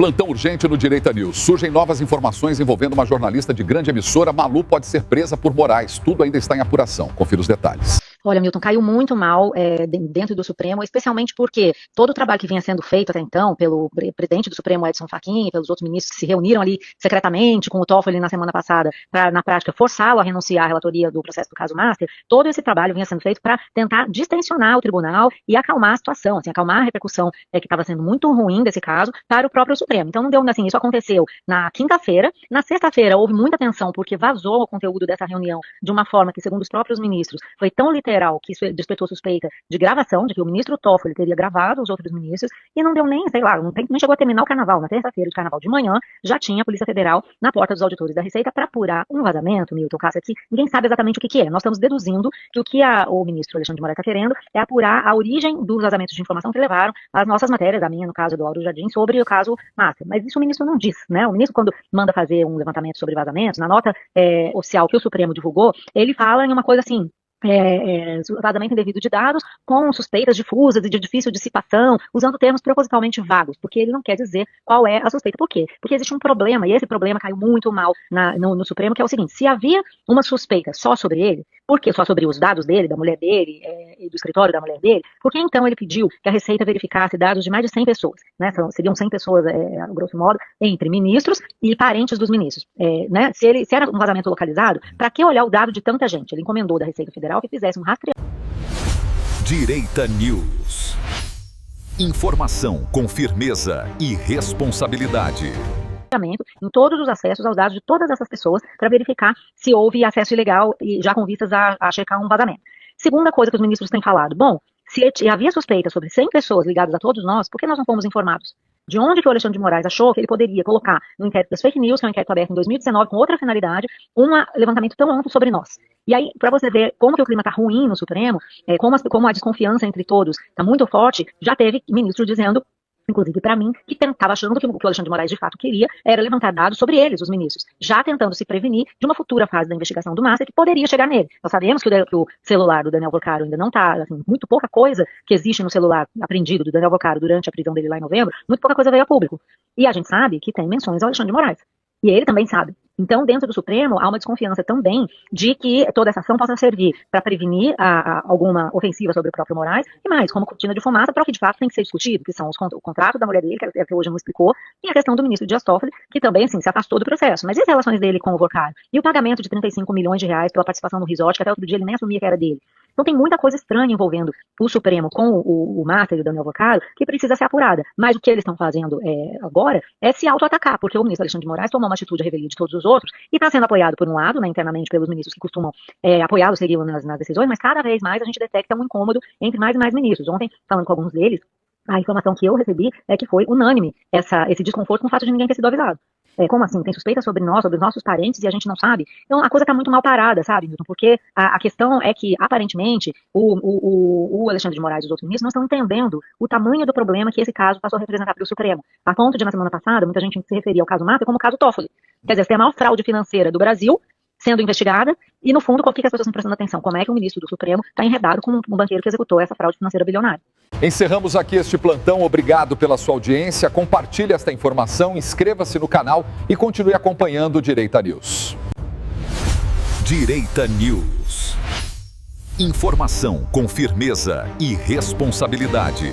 Plantão urgente no Direita News. Surgem novas informações envolvendo uma jornalista de grande emissora. Malu pode ser presa por Moraes. Tudo ainda está em apuração. Confira os detalhes. Olha, Milton, caiu muito mal dentro do Supremo, especialmente porque todo o trabalho que vinha sendo feito até então pelo presidente do Supremo, Edson Fachin, e pelos outros ministros que se reuniram ali secretamente com o Toffoli na semana passada para, na prática, forçá-lo a renunciar à relatoria do processo do caso Master, todo esse trabalho vinha sendo feito para tentar distensionar o tribunal e acalmar a situação, assim, acalmar a repercussão que estava sendo muito ruim desse caso para o próprio Supremo. Então não deu assim, isso aconteceu na quinta-feira, na sexta-feira houve muita tensão porque vazou o conteúdo dessa reunião de uma forma que, segundo os próprios ministros, foi tão literal que isso despertou suspeita de gravação, de que o ministro Toffoli teria gravado os outros ministros, e não deu nem, sei lá, nem chegou a terminar o carnaval. Na terça-feira de carnaval de manhã, já tinha a Polícia Federal na porta dos auditores da Receita para apurar um vazamento, Milton Cássia, que ninguém sabe exatamente o que é. Nós estamos deduzindo que o que o ministro Alexandre de Moraes está querendo é apurar a origem dos vazamentos de informação que levaram às nossas matérias, a minha, no caso do Auro Jardim, sobre o caso Master. Mas isso o ministro não diz, né? O ministro, quando manda fazer um levantamento sobre vazamentos, na nota oficial que o Supremo divulgou, ele fala em uma coisa assim: vazamento indevido de dados com suspeitas difusas e de difícil dissipação, usando termos propositalmente vagos, porque ele não quer dizer qual é a suspeita. Por quê? Porque existe um problema, e esse problema caiu muito mal no Supremo, que é o seguinte: se havia uma suspeita só sobre ele, por que só sobre os dados dele, da mulher dele, e do escritório da mulher dele, por que então ele pediu que a Receita verificasse dados de mais de 100 pessoas, né? Seriam 100 pessoas, grosso modo, entre ministros e parentes dos ministros, né? Se era um vazamento localizado, para que olhar o dado de tanta gente? Ele encomendou da Receita Federal que fizesse um rastreamento. Direita News. Informação com firmeza e responsabilidade. Em todos os acessos aos dados de todas essas pessoas para verificar se houve acesso ilegal e já com vistas a checar um vazamento. Segunda coisa que os ministros têm falado: bom, se havia suspeita sobre 100 pessoas ligadas a todos nós, por que nós não fomos informados? De onde que o Alexandre de Moraes achou que ele poderia colocar no inquérito das fake news, que é um inquérito aberto em 2019 com outra finalidade, um levantamento tão amplo sobre nós? E aí, para você ver como que o clima está ruim no Supremo, como a desconfiança entre todos está muito forte, já teve ministro dizendo, inclusive para mim, que estava achando que o Alexandre de Moraes de fato queria era levantar dados sobre eles, os ministros, já tentando se prevenir de uma futura fase da investigação do Master que poderia chegar nele. Nós sabemos que o celular do Daniel Vocaro ainda não está, assim, muito pouca coisa que existe no celular apreendido do Daniel Vocaro durante a prisão dele lá em novembro, muito pouca coisa veio a público. E a gente sabe que tem menções ao Alexandre de Moraes. E ele também sabe. Então, dentro do Supremo, há uma desconfiança também de que toda essa ação possa servir para prevenir alguma ofensiva sobre o próprio Moraes, e mais, como cortina de fumaça para o que de fato tem que ser discutido, que são o contrato da mulher dele, que até hoje não explicou, e a questão do ministro Dias Toffoli, que também, assim, se afastou do processo. Mas e as relações dele com o Vocaro? E o pagamento de 35 milhões de reais pela participação no resort, que até outro dia ele nem assumia que era dele? Então tem muita coisa estranha envolvendo o Supremo com o Master e o Daniel Vocaro que precisa ser apurada. Mas o que eles estão fazendo agora é se auto-atacar, porque o ministro Alexandre de Moraes tomou uma atitude à revelia de todos os outros e está sendo apoiado por um lado, né, internamente pelos ministros que costumam apoiá-lo, seguir nas decisões, mas cada vez mais a gente detecta um incômodo entre mais e mais ministros. Ontem, falando com alguns deles, a informação que eu recebi é que foi unânime esse desconforto com o fato de ninguém ter sido avisado. Como assim? Tem suspeita sobre nós, sobre os nossos parentes, e a gente não sabe? Então a coisa está muito mal parada, sabe, Milton? Porque a questão é que, aparentemente, o Alexandre de Moraes e os outros ministros não estão entendendo o tamanho do problema que esse caso passou a representar para o Supremo. A ponto de, na semana passada, muita gente se referia ao caso Master como o caso Toffoli. Quer dizer, tem a maior fraude financeira do Brasil sendo investigada, e no fundo, por que as pessoas estão prestando atenção? Como é que o ministro do Supremo está enredado com um banqueiro que executou essa fraude financeira bilionária? Encerramos aqui este plantão. Obrigado pela sua audiência. Compartilhe esta informação, inscreva-se no canal e continue acompanhando o Direita News. Direita News. Informação com firmeza e responsabilidade.